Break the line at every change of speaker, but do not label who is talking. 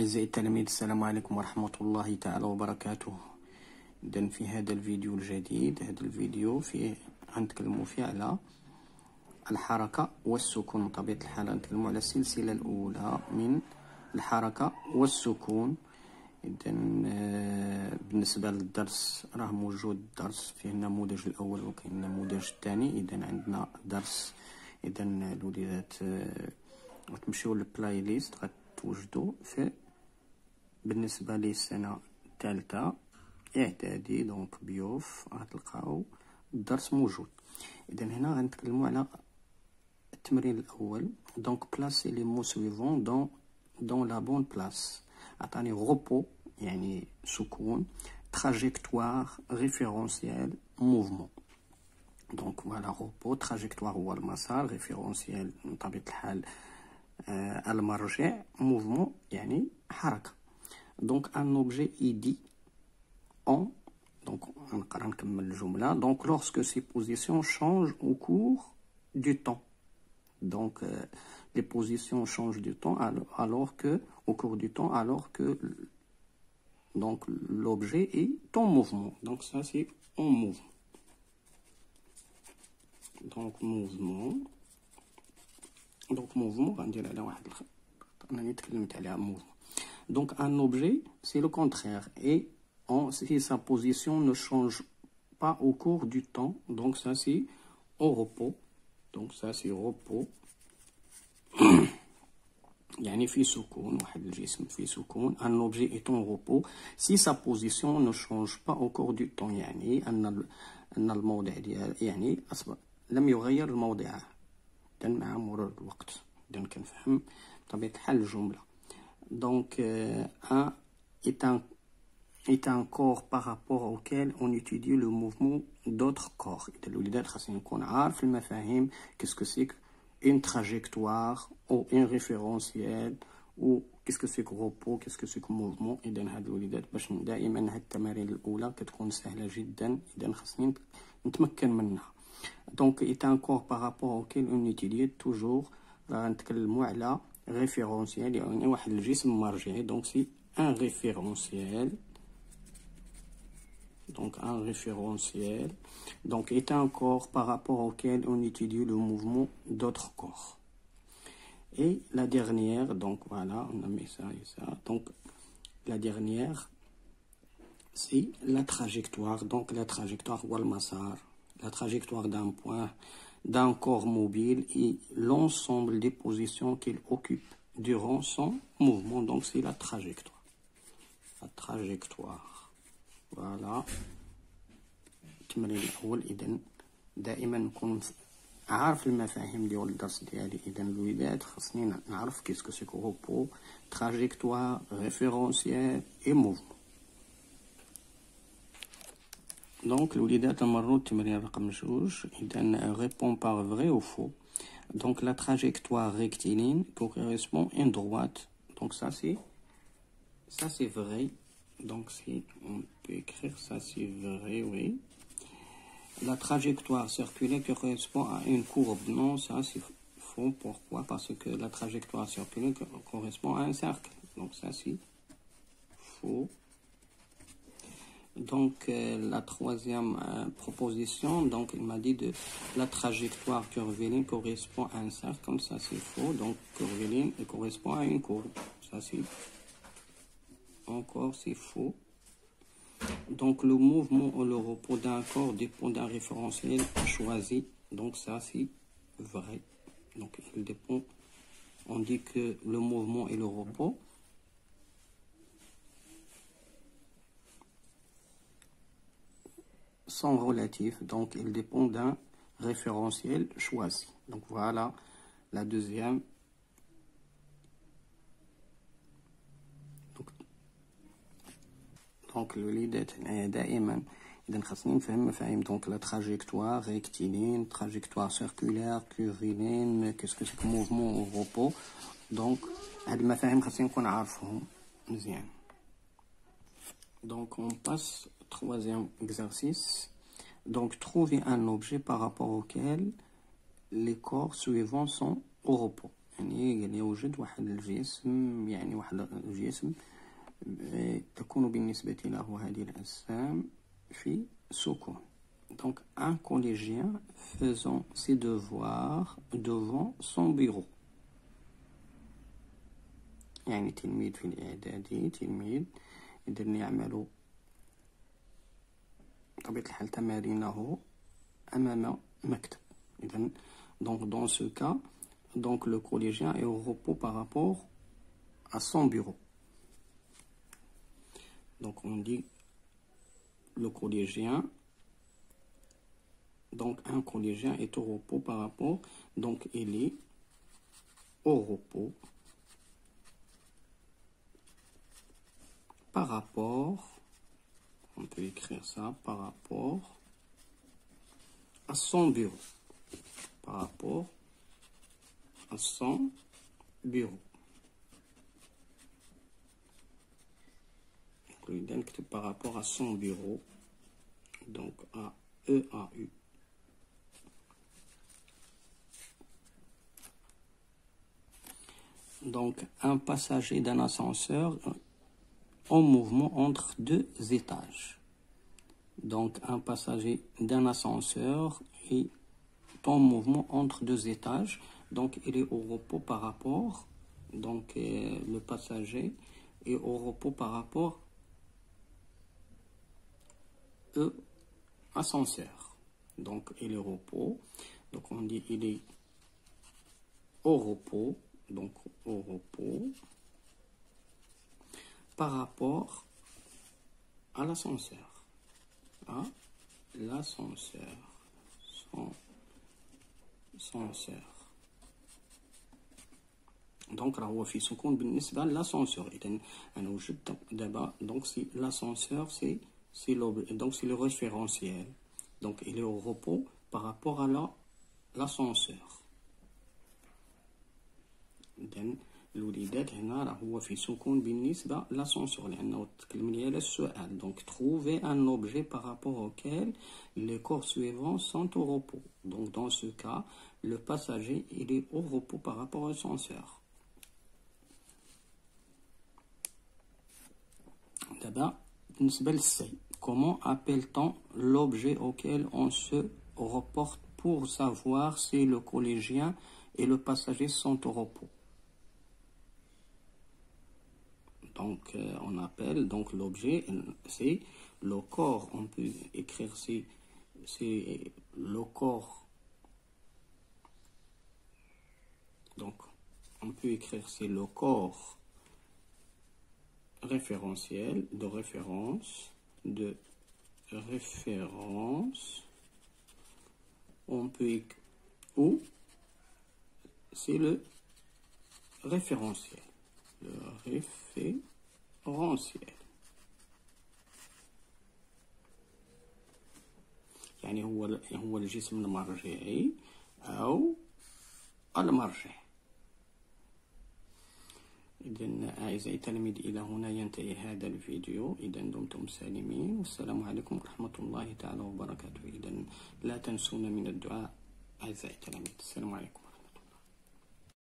أعزائي التلاميذ، السلام عليكم ورحمة الله تعالى وبركاته. إذن في هذا الفيديو الجديد، هذا الفيديو فيه غنتكلموا فيه على الحركة والسكون. بطبيعة الحال غنتكلموا على السلسلة الأولى من الحركة والسكون. إذن بالنسبة للدرس راه موجود درس فيه النموذج الأول وكاين النموذج الثاني. إذن عندنا درس، إذن الوليدات غتمشيو للبلاي ليست غتوجدوا في بالنسبة للسنة الثالثة إعدادي، دونك بيوف غتلقاو الدرس موجود. إذن هنا غنتكلموا على التمرين الأول. دونك بلاسي لي مو سويفون دون لا بون بلاس. عطاني غوبو يعني سكون، تراجيكتوار، ريفيرونسيال، موفمون. دونك فوالا غوبو، تراجيكتوار هو المسار، ريفيرونسيال من طبيعة الحال المرجع، موفمون يعني حركة. دونك ان اوبجي ايدي اون، دونك نقرا نكمل الجملة. دونك lorsque ses positions changent au cours du temps. Donc les positions changent du temps alors que au cours du temps, alors que donc l'objet est en mouvement. Donc ça c'est en mouvement. Donc mouvement. Donc mouvement غندير على واحد الخط راني تكلمت عليها mouvement. Donc un objet c'est le contraire et si sa position ne change pas au cours du temps, donc ça c'est au repos. Donc ça c'est repos. يعني في سكون، واحد الجسم في سكون. un objet est en repos si sa position ne change pas au cours du temps، يعني أن الموضع ديال يعني أصبح لم يغير الموضع مع مرور الوقت. إذن كنفهم بطبيعة الحال الجملة. Donc un est un corps par rapport auquel on étudie le mouvement d'autres corps. إذا الوليدات خاصني نكون عارف المفاهيم. qu'est-ce que c'est une trajectoire ou un référentiel ou qu'est-ce que c'est que repos, qu'est-ce que c'est que mouvement. إذن هاد الوليدات باش دائما هاد التمارين الأولى كتكون سهلة جدا، إذن خاصني نتمكن منها. Donc est un corps par rapport auquel on étudie toujours. غنتكلموا على référentiel يعني واحد الجسم مرجعي. donc c'est un référentiel. Donc un référentiel donc est un corps par rapport auquel on étudie le mouvement d'autres corps. Et la dernière, donc voilà, on a mis ça et ça. Donc la dernière c'est la trajectoire. Donc la trajectoire ou le masar, la trajectoire d'un point, d'un corps mobile et l'ensemble des positions qu'il occupe durant son mouvement. Donc c'est la trajectoire. La trajectoire. Voilà. التمرين الأول. إذن دائما نكون عارف المفاهيم ديال الدرس ديالي. إذن الوليدات خاصني نعرف كيسكو سي روبو، تراجيكتوار، ريفيرونسيال اي موفمون. دونك الوليدات نمروا التمرين رقم 2. إذن ريبون par vrai ou faux. Donc la trajectoire rectiligne correspond à une droite. Donc ça c'est vrai. Donc si on peut écrire ça c'est vrai, oui. La trajectoire circulaire correspond à une courbe. Non, ça c'est faux. Pourquoi? Parce que la trajectoire circulaire correspond à un cercle. Donc ça c'est faux. Donc la troisième proposition, donc il m'a dit de la trajectoire curviligne correspond à un cercle. Comme ça c'est faux. Donc curviligne correspond à une courbe. Ça c'est encore c'est faux. Donc le mouvement ou le repos d'un corps dépend d'un référentiel choisi. Donc ça c'est vrai. Donc il dépend. On dit que le mouvement et le repos sont relatifs. Donc il dépend d'un référentiel choisi. Donc voilà la deuxième. Donc الوليدات دائما إذا خاصني نفهم مفاهيم. donc la trajectoire rectiligne, trajectoire circulaire, curviligne, qu'est-ce que c'est que mouvement ou repos. donc هاد المفاهيم خاصني نكون عارفهم مزيان. donc on passe au troisième exercice. donc trouver un objet par rapport auquel les corps suivants sont au repos. يعني قال يوجد واحد الجسم، يعني واحد الجسم تكون بالنسبة له هذه الأجسام في سكون. Donc un collégien faisant ses devoirs devant son bureau. يعني تلميذ في الإعدادي، تلميذ يدير يعمل بطبيعة الحال تمارينه أمام مكتب. إذن donc dans ce cas, donc le collégien est au repos par rapport à son bureau. Donc on dit le collégien, donc un collégien est au repos par rapport, donc il est au repos par rapport, on peut écrire ça, par rapport à son bureau. Par rapport à son bureau. Donc, par rapport à son bureau, donc à EAU. Donc, un passager d'un ascenseur en mouvement entre deux étages. Donc, un passager d'un ascenseur est en mouvement entre deux étages. Donc, il est au repos par rapport, donc le passager est au repos par rapport au ascenseur. Donc, il est au repos. Donc, on dit il est au repos. Donc, au repos par rapport à l'ascenseur. À l'ascenseur. Ascenseur. Donc راهو في سكون بالنسبة للاسانسور. إذا أنا وجدت دابا donc si l'ascenseur c'est donc c'est le référentiel. Donc il est au repos par rapport à l'ascenseur. إذا الوليدات هنا راه هو في سكون بالنسبة للاسانسور لأنه تكلم لي على السؤال. Donc trouver un objet par rapport auquel les corps suivants sont au repos. Donc dans ce cas, le passager il est au repos par rapport à l'ascenseur. D'abord, comment appelle-t-on l'objet auquel on se reporte pour savoir si le collégien et le passager sont au repos? Donc, on appelle donc l'objet, c'est le corps. On peut écrire c'est le corps. Donc, on peut écrire c'est le corps référentiel de référence on peut ou c'est le référentiel يعني هو الجسم المرجعي أو المرجع. إذن أعزائي التلاميذ إلى هنا ينتهي هذا الفيديو. إذن دمتم سالمين والسلام عليكم ورحمة الله تعالى وبركاته. إذن لا تنسونا من الدعاء أعزائي التلاميذ. السلام عليكم.